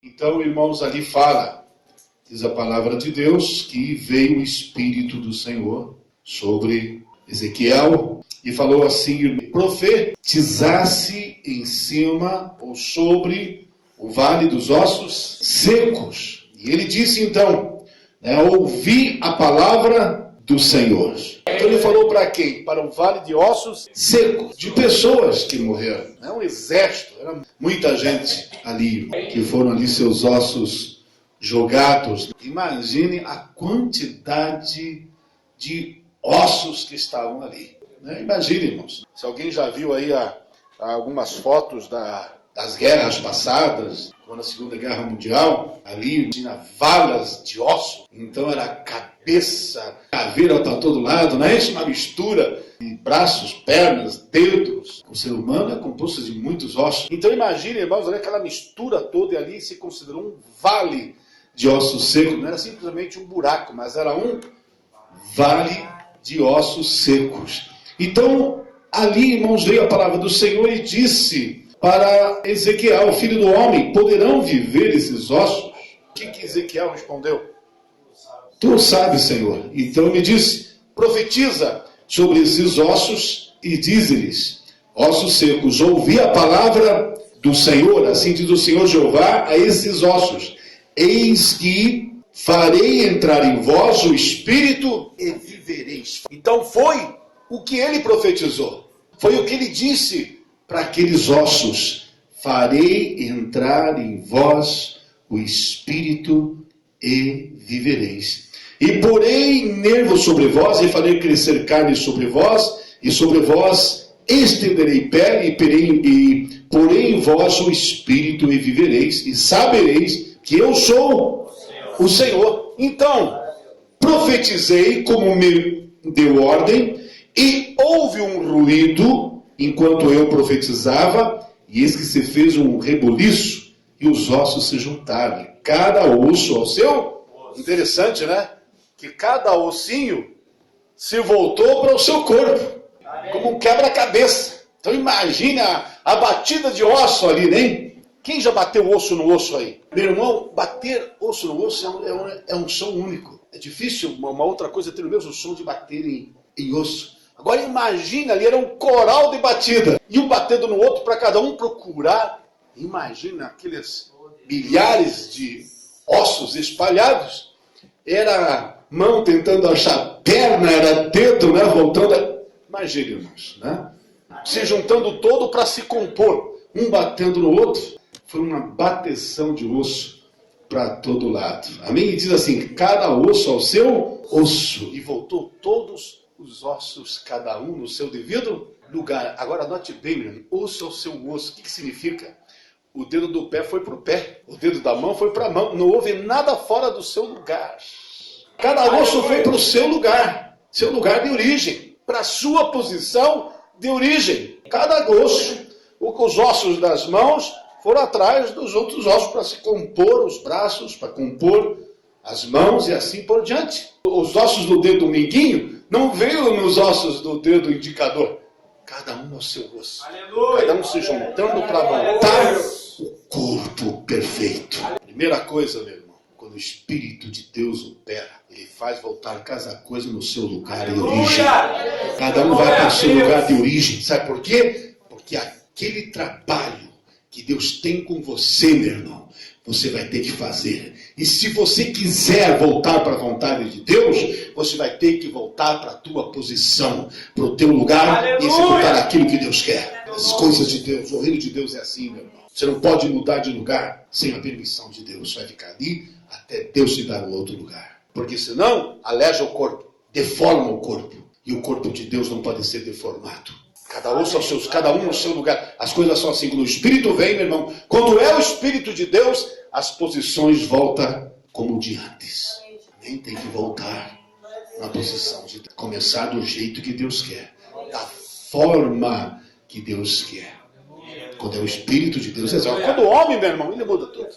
Então, irmãos, ali fala, diz a palavra de Deus, que veio o Espírito do Senhor sobre Ezequiel e falou assim: profetizasse em cima ou sobre o vale dos ossos secos. E ele disse então, ouvi a palavra do Senhor. Então ele falou para quem? Para o vale de ossos secos, de pessoas que morreram. É um exército, era muita gente ali, que foram ali seus ossos jogados. Imagine a quantidade de ossos que estavam ali. Imagine, irmãos, se alguém já viu aí algumas fotos das guerras passadas, como na Segunda Guerra Mundial, ali tinha valas de osso, então era cabeça, caveira para todo lado, não é isso? Uma mistura de braços, pernas, dedos. O ser humano é composto de muitos ossos. Então imagine, irmãos, olha aquela mistura toda, e ali se considerou um vale de ossos secos. Não era simplesmente um buraco, mas era um vale de ossos secos. Então, ali, irmãos, veio a palavra do Senhor e disse para Ezequiel: filho do homem, poderão viver esses ossos? O que Ezequiel respondeu? Tu sabes, Senhor. Então me disse: profetiza sobre esses ossos e dize-lhes: ossos secos, ouvi a palavra do Senhor, assim diz o Senhor Jeová a esses ossos: eis que farei entrar em vós o Espírito e vivereis. Então foi o que ele profetizou, foi o que ele disse para aqueles ossos: farei entrar em vós o Espírito e vivereis. E porei nervos sobre vós, e farei crescer carne sobre vós, e sobre vós estenderei pele, e porei em vós o Espírito e vivereis, e sabereis que eu sou o Senhor. Então, profetizei como me deu ordem, e houve um ruído enquanto eu profetizava, e eis que se fez um reboliço, e os ossos se juntaram, cada osso ao seu. Interessante, né? Que cada ossinho se voltou para o seu corpo, como um quebra-cabeça. Então imagina a batida de osso ali, né? Quem já bateu osso no osso aí? Meu irmão, bater osso no osso é um som único. É difícil uma outra coisa ter o mesmo som de bater em osso. Agora imagina ali, era um coral de batida. E um batendo no outro para cada um procurar. Imagina aqueles milhares de ossos espalhados. Era mão tentando achar perna, era dedo, voltando. Imagina, irmãos, se juntando todo para se compor. Um batendo no outro. Foi uma bateção de osso para todo lado. Amém? E diz assim: cada osso ao seu osso. E voltou todos os ossos, cada um no seu devido lugar. Agora note bem, meu irmão, osso ao seu osso. O que significa? O dedo do pé foi para o pé, o dedo da mão foi para a mão. Não houve nada fora do seu lugar. Cada osso foi para o seu lugar de origem, para a sua posição de origem. Cada osso, os ossos das mãos foram atrás dos outros ossos para se compor os braços, para compor as mãos e assim por diante. Os ossos do dedo mindinho não veio nos ossos do dedo indicador. Cada um ao seu osso. Aleluia. Cada um se juntando para montar o corpo perfeito. Primeira coisa, meu irmão, quando o Espírito de Deus opera, ele faz voltar cada coisa no seu lugar de origem. Cada um vai para o seu lugar de origem. Sabe por quê? Porque aquele trabalho que Deus tem com você, meu irmão, você vai ter que fazer. E se você quiser voltar para a vontade de Deus, você vai ter que voltar para a tua posição, para o teu lugar. Aleluia. E executar aquilo que Deus quer. As coisas de Deus, o reino de Deus é assim, meu irmão. Você não pode mudar de lugar sem a permissão de Deus. Você vai ficar ali até Deus te dar um outro lugar. Porque senão, aleja o corpo, deforma o corpo. E o corpo de Deus não pode ser deformado. Cada um no seu lugar. As coisas são assim. Quando o Espírito vem, meu irmão, quando é o Espírito de Deus, as posições voltam como de antes. Nem tem que voltar na posição de começar do jeito que Deus quer, da forma que Deus quer. Quando é o Espírito de Deus, quando o homem, meu irmão, ele muda tudo.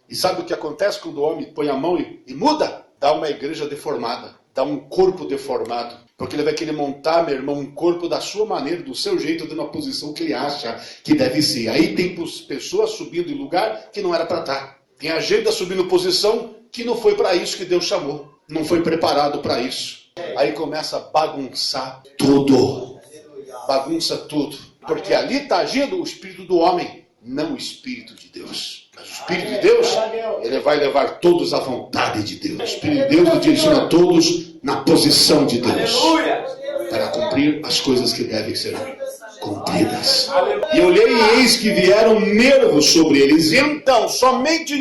E sabe o que acontece quando o homem põe a mão e muda? Dá uma igreja deformada, dá um corpo deformado. Porque ele vai querer montar, meu irmão, um corpo da sua maneira, do seu jeito, dando a posição que ele acha que deve ser. Aí tem pessoas subindo em lugar que não era para estar. Tem agenda subindo posição que não foi para isso que Deus chamou. Não foi preparado para isso. Aí começa a bagunçar tudo. Bagunça tudo. Porque ali está agindo o espírito do homem, não o espírito de Deus. Mas o espírito de Deus, ele vai levar todos à vontade de Deus. O espírito de Deus nos direciona todos na posição de Deus. Para cumprir as coisas que devem ser cumpridas. E olhei e eis que vieram nervos sobre eles. E então, somente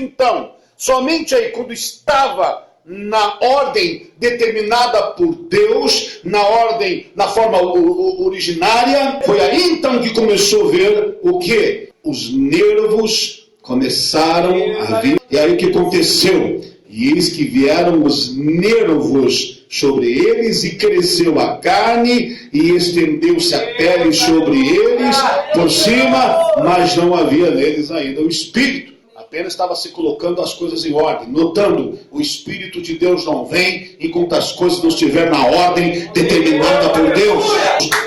aí, quando estava na ordem determinada por Deus, na forma originária, foi aí então que começou a ver o quê? Os nervos começaram a vir. E aí o que aconteceu? E eis que vieram os nervos sobre eles, e cresceu a carne, e estendeu-se a pele sobre eles, por cima, mas não havia neles ainda o Espírito. Apenas estava se colocando as coisas em ordem, notando, o Espírito de Deus não vem enquanto as coisas não estiverem na ordem determinada por Deus.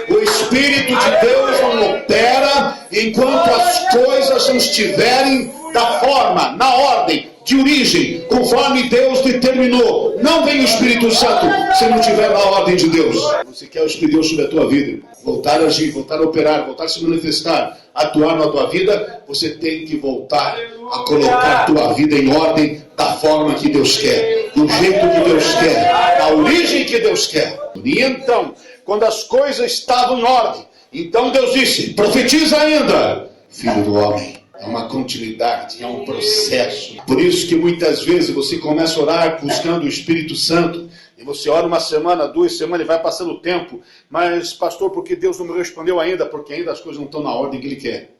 O Espírito de Deus não opera enquanto as coisas não estiverem da forma, na ordem, de origem, conforme Deus determinou. Não vem o Espírito Santo se não estiver na ordem de Deus. Você quer o Espírito de Deus sobre a tua vida, voltar a agir, voltar a operar, voltar a se manifestar, atuar na tua vida, você tem que voltar a colocar a tua vida em ordem da forma que Deus quer, do jeito que Deus quer, da origem que Deus quer. E então, quando as coisas estavam em ordem, então Deus disse, profetiza ainda, filho do homem. É uma continuidade, é um processo. Por isso que muitas vezes você começa a orar buscando o Espírito Santo, e você ora uma semana, 2 semanas, e vai passando o tempo. Mas, pastor, por que Deus não me respondeu ainda? Porque ainda as coisas não estão na ordem que Ele quer.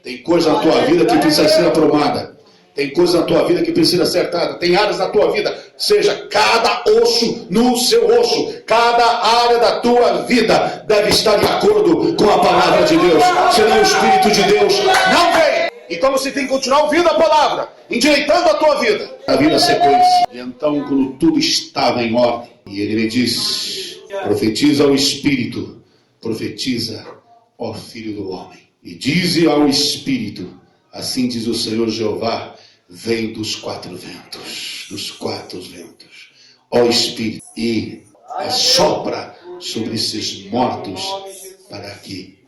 Tem coisa na tua vida que precisa ser aprumada. Tem coisa na tua vida que precisa ser acertada. Tem áreas na tua vida, seja cada osso no seu osso. Cada área da tua vida deve estar de acordo com a palavra de Deus. Senão o Espírito de Deus não vem. Então você tem que continuar ouvindo a palavra, endireitando a tua vida. A vida sequência. E então, quando tudo estava em ordem, e ele me diz, profetiza ao Espírito, profetiza ao Filho do Homem. E dize ao Espírito, assim diz o Senhor Jeová, vem dos 4 ventos, ó Espírito, e assopra sobre esses mortos para que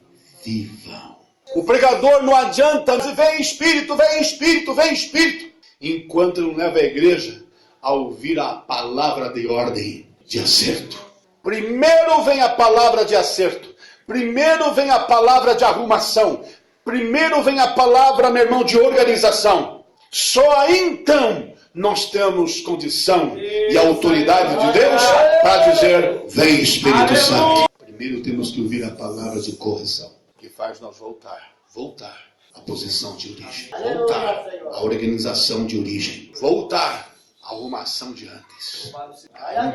vivam. O pregador não adianta, vem Espírito, vem Espírito, vem Espírito, enquanto não leva a igreja a ouvir a palavra de ordem, de acerto. Primeiro vem a palavra de acerto, primeiro vem a palavra de arrumação, primeiro vem a palavra, meu irmão, de organização. Só aí então nós temos condição e autoridade de Deus para dizer, vem Espírito Santo. Primeiro temos que ouvir a palavra de correção, que faz nós voltar à posição de origem, voltar à organização de origem, voltar à arrumação de antes.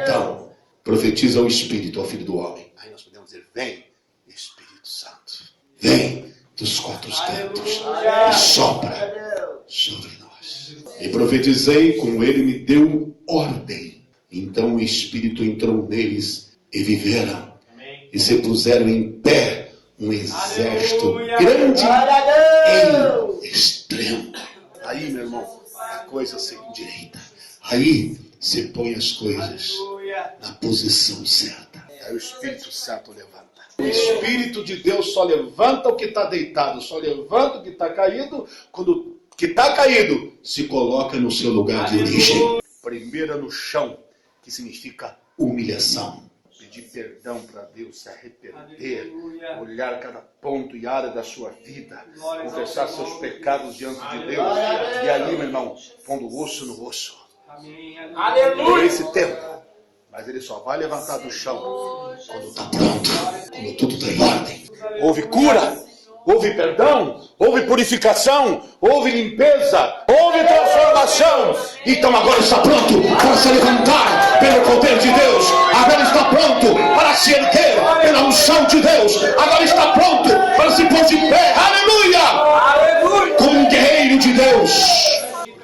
Então, profetiza o Espírito ao Filho do Homem. Aí nós podemos dizer, vem Espírito Santo, vem dos 4 cantos e sopra sobre nós. E profetizei, como ele me deu ordem. Então o Espírito entrou neles e viveram e se puseram em pé um exército grande em extremo. Aí, meu irmão, a coisa se endireita. Aí você põe as coisas na posição certa. Aí o Espírito Santo levanta. O Espírito de Deus só levanta o que está deitado, só levanta o que está caído, quando o que está caído se coloca no seu lugar de origem. Primeira no chão, que significa humilhação. Pedir perdão para Deus, se arrepender, olhar cada ponto e área da sua vida, confessar seus pecados diante de Deus. E aí, meu irmão, pondo osso no osso. É esse tempo. Mas ele só vai levantar do chão quando está pronto, quando tudo está em ordem. Houve cura, houve perdão, houve purificação, houve limpeza, houve transformação. Então agora está pronto para se levantar pelo poder de Deus. Agora está pronto para se erguer pela unção de Deus. Agora está pronto para se pôr de pé. Aleluia! Aleluia! Como um guerreiro de Deus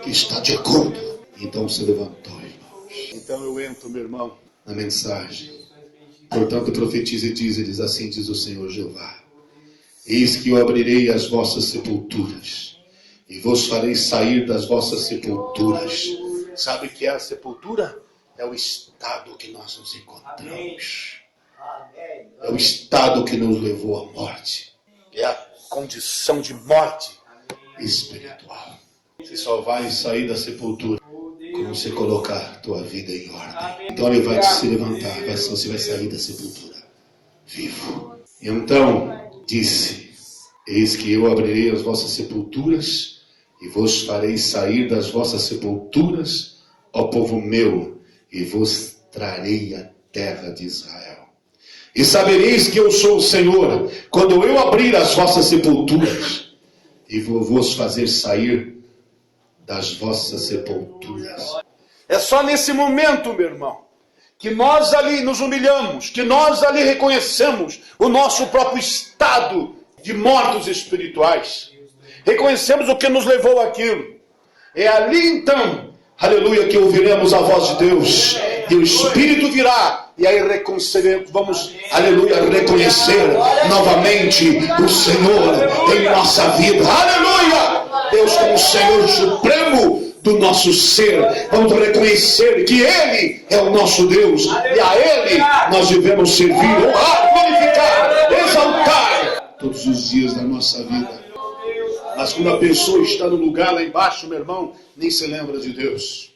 que está de acordo. Então se levantou, irmãos. Então eu entro, meu irmão, na mensagem. Portanto, profetiza e diz-lhes, assim diz o Senhor Jeová. Eis que eu abrirei as vossas sepulturas, e vos farei sair das vossas sepulturas. Sabe o que é a sepultura? É o estado que nós nos encontramos. É o estado que nos levou à morte. É a condição de morte espiritual. Você só vai sair da sepultura quando você colocar a tua vida em ordem. Então ele vai se levantar, você vai sair da sepultura vivo. Então disse: eis que eu abrirei as vossas sepulturas e vos farei sair das vossas sepulturas, ó povo meu, e vos trarei a terra de Israel. E sabereis que eu sou o Senhor, quando eu abrir as vossas sepulturas e vou vos fazer sair das vossas sepulturas. É só nesse momento, meu irmão, que nós ali nos humilhamos, que nós ali reconhecemos o nosso próprio estado de mortos espirituais. Reconhecemos o que nos levou àquilo. É ali então, aleluia, que ouviremos a voz de Deus. E o Espírito virá. E aí vamos, aleluia, reconhecer novamente o Senhor em nossa vida. Aleluia! Deus como o Senhor supremo do nosso ser. Vamos reconhecer que Ele é o nosso Deus. E a Ele nós devemos servir, honrar, glorificar, exaltar todos os dias da nossa vida. Mas quando a pessoa está no lugar lá embaixo, meu irmão, nem se lembra de Deus.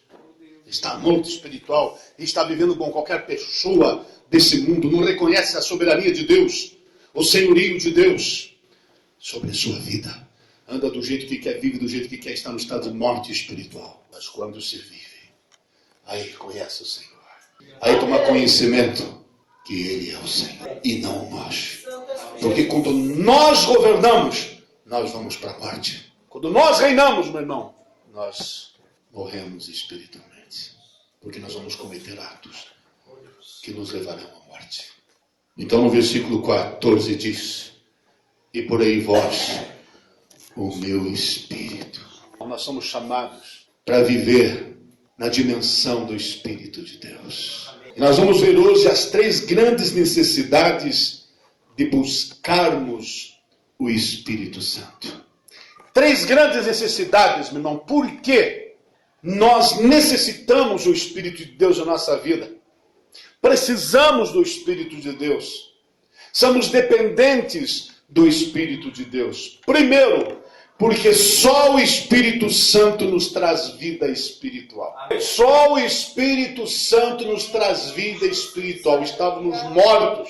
Está morto espiritual, está vivendo com qualquer pessoa desse mundo, não reconhece a soberania de Deus, o senhorio de Deus sobre a sua vida. Anda do jeito que quer, vive do jeito que quer, está no estado de morte espiritual. Mas quando se vive, aí conhece o Senhor. Aí toma conhecimento que Ele é o Senhor e não nós. Porque quando nós governamos, nós vamos para a morte. Quando nós reinamos, meu irmão, nós morremos espiritualmente. Porque nós vamos cometer atos que nos levarão à morte. Então no versículo 14 diz: e porei vós o meu Espírito. Nós somos chamados para viver na dimensão do Espírito de Deus. E nós vamos ver hoje as 3 grandes necessidades de buscarmos o Espírito Santo. 3 grandes necessidades, meu irmão. Por quê? Nós necessitamos do Espírito de Deus na nossa vida. Precisamos do Espírito de Deus. Somos dependentes do Espírito de Deus. Primeiro, porque só o Espírito Santo nos traz vida espiritual. Só o Espírito Santo nos traz vida espiritual. Estávamos mortos,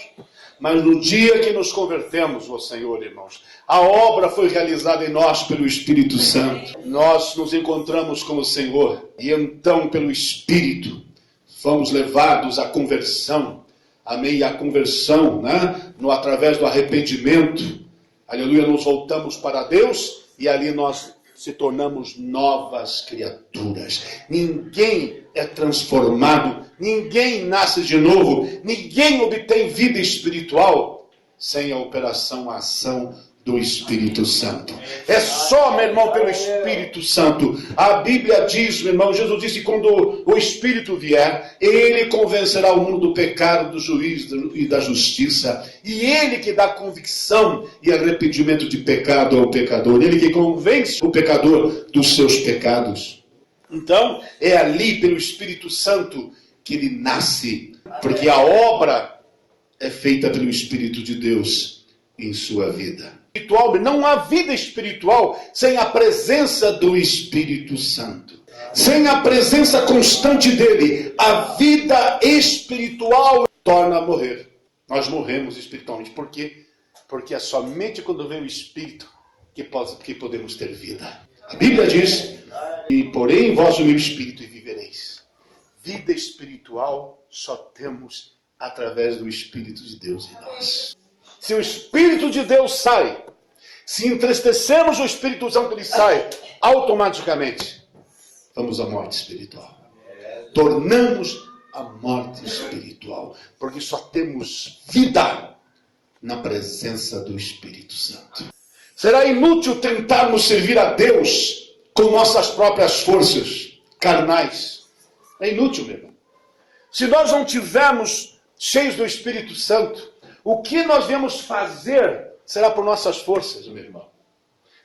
mas no dia que nos convertemos, ó Senhor, irmãos, a obra foi realizada em nós pelo Espírito Santo. Nós nos encontramos com o Senhor e então pelo Espírito fomos levados à conversão. Amém? E a conversão, né? Através do arrependimento, aleluia, nos voltamos para Deus e ali nós se tornamos novas criaturas. Ninguém é transformado, ninguém nasce de novo, ninguém obtém vida espiritual sem a operação, a ação do Espírito Santo. É só, meu irmão, pelo Espírito Santo. A Bíblia diz, meu irmão, Jesus disse que quando o Espírito vier, Ele convencerá o mundo do pecado, do juízo e da justiça. E Ele que dá convicção e arrependimento de pecado ao pecador. Ele que convence o pecador dos seus pecados. Então, é ali pelo Espírito Santo que ele nasce. Porque a obra é feita pelo Espírito de Deus em sua vida. Não há vida espiritual sem a presença do Espírito Santo. Sem a presença constante dele, a vida espiritual torna a morrer. Nós morremos espiritualmente. Por quê? Porque é somente quando vem o Espírito que podemos ter vida. A Bíblia diz: e porém em vós o meu Espírito e vivereis. Vida espiritual só temos através do Espírito de Deus em nós. Se o Espírito de Deus sai, se entristecemos o Espírito Santo, ele sai, automaticamente vamos à morte espiritual. Tornamos a morte espiritual, porque só temos vida na presença do Espírito Santo. Será inútil tentarmos servir a Deus com nossas próprias forças carnais. É inútil, meu irmão. Se nós não tivermos cheios do Espírito Santo, o que nós devemos fazer será por nossas forças, meu irmão.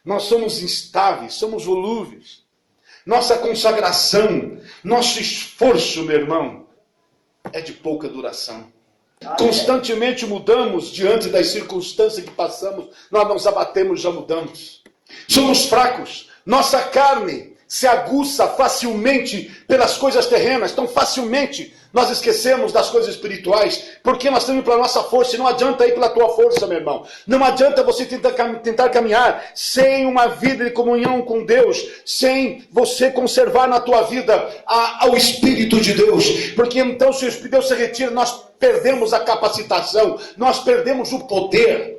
Nós somos instáveis, somos volúveis. Nossa consagração, nosso esforço, meu irmão, é de pouca duração. Constantemente mudamos diante das circunstâncias que passamos. Nós nos abatemos, já mudamos. Somos fracos. Nossa carne se aguça facilmente pelas coisas terrenas. Tão facilmente nós esquecemos das coisas espirituais. Porque nós temos pela nossa força. E não adianta ir pela tua força, meu irmão. Não adianta você tentar caminhar sem uma vida de comunhão com Deus. Sem você conservar na tua vida o Espírito de Deus. Porque então se o Espírito de Deus se retira, nós perdemos a capacitação. Nós perdemos o poder.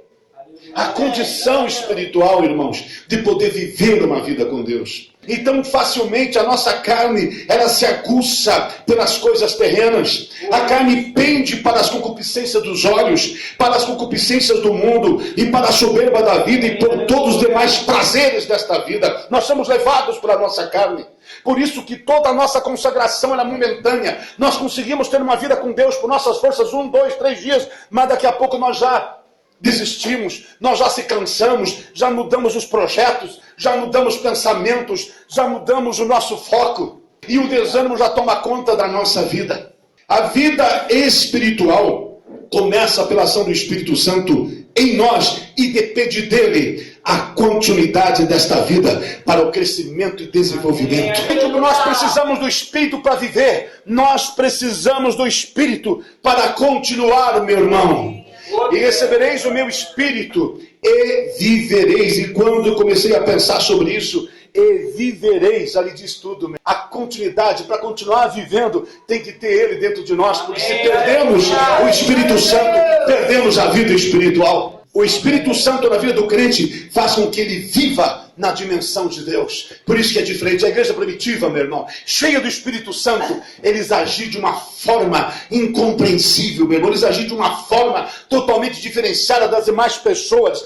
A condição espiritual, irmãos, de poder viver uma vida com Deus. Então, facilmente, a nossa carne, ela se aguça pelas coisas terrenas. A carne pende para as concupiscências dos olhos, para as concupiscências do mundo, e para a soberba da vida, e por todos os demais prazeres desta vida. Nós somos levados pela nossa carne. Por isso que toda a nossa consagração é momentânea. Nós conseguimos ter uma vida com Deus por nossas forças 1, 2, 3 dias, mas daqui a pouco nós já desistimos, nós já se cansamos, já mudamos os projetos, já mudamos pensamentos, já mudamos o nosso foco. E o desânimo já toma conta da nossa vida. A vida espiritual começa pela ação do Espírito Santo em nós e depende dele a continuidade desta vida para o crescimento e desenvolvimento. Nós precisamos do Espírito para viver. Nós precisamos do Espírito para continuar, meu irmão. E recebereis o meu Espírito e vivereis. E quando eu comecei a pensar sobre isso, e vivereis, ali diz tudo. A continuidade, para continuar vivendo, tem que ter ele dentro de nós. Porque se perdemos o Espírito Santo, perdemos a vida espiritual. O Espírito Santo na vida do crente faz com que ele viva na dimensão de Deus. Por isso que é diferente. A igreja primitiva, meu irmão, cheia do Espírito Santo, eles agiam de uma forma incompreensível, meu irmão. Eles agiam de uma forma totalmente diferenciada das demais pessoas.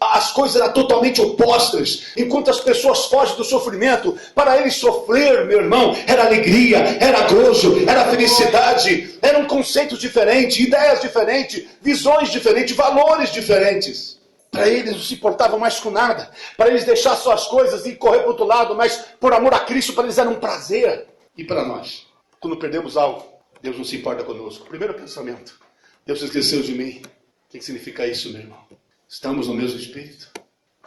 As coisas eram totalmente opostas. Enquanto as pessoas fogem do sofrimento, para eles sofrer, meu irmão, era alegria, era gozo, era felicidade. Eram conceitos diferentes, ideias diferentes, visões diferentes, valores diferentes. Para eles não se importavam mais com nada. Para eles deixar suas coisas e correr para o outro lado. Mas por amor a Cristo, para eles era um prazer. E para nós? Quando perdemos algo, Deus não se importa conosco. Primeiro pensamento. Deus se esqueceu de mim. O que significa isso, meu irmão? Estamos no mesmo Espírito.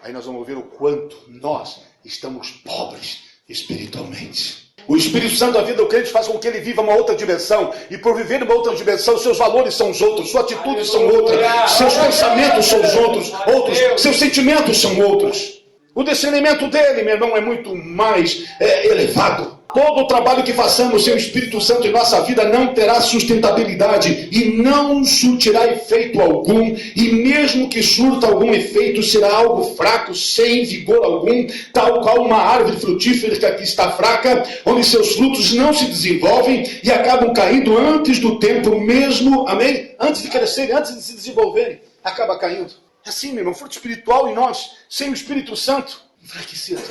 Aí nós vamos ver o quanto nós estamos pobres espiritualmente. O Espírito Santo da vida do crente faz com que ele viva uma outra dimensão. E por viver uma outra dimensão, seus valores são os outros, suas atitudes são outras, seus pensamentos são os outros, seus sentimentos são outros. O discernimento dele, meu irmão, é muito mais elevado. Todo o trabalho que façamos sem o Espírito Santo em nossa vida não terá sustentabilidade e não surtirá efeito algum, e mesmo que surta algum efeito, será algo fraco, sem vigor algum, tal qual uma árvore frutífera que está fraca, onde seus frutos não se desenvolvem e acabam caindo antes do tempo mesmo, amém? Antes de crescerem, antes de se desenvolverem, acaba caindo. É assim, meu irmão, fruto espiritual em nós, sem o Espírito Santo, enfraquecido,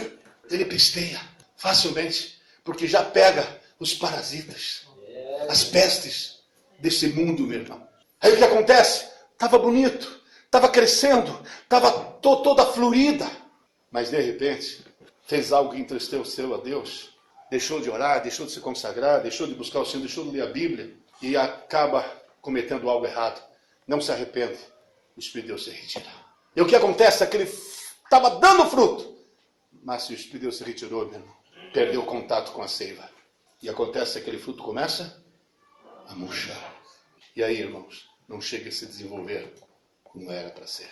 ele pesteia facilmente. Porque já pega os parasitas, as pestes desse mundo, meu irmão. Aí o que acontece? Estava bonito, estava crescendo, estava toda florida. Mas de repente, fez algo que entristeceu a Deus. Deixou de orar, deixou de se consagrar, deixou de buscar o Senhor, deixou de ler a Bíblia. E acaba cometendo algo errado. Não se arrepende. O Espírito de Deus se retira. E o que acontece é que ele estava dando fruto. Mas se o Espírito de Deus se retirou, meu irmão, perdeu o contato com a seiva. E acontece que aquele fruto começa a murchar. E aí, irmãos, não chega a se desenvolver como era para ser.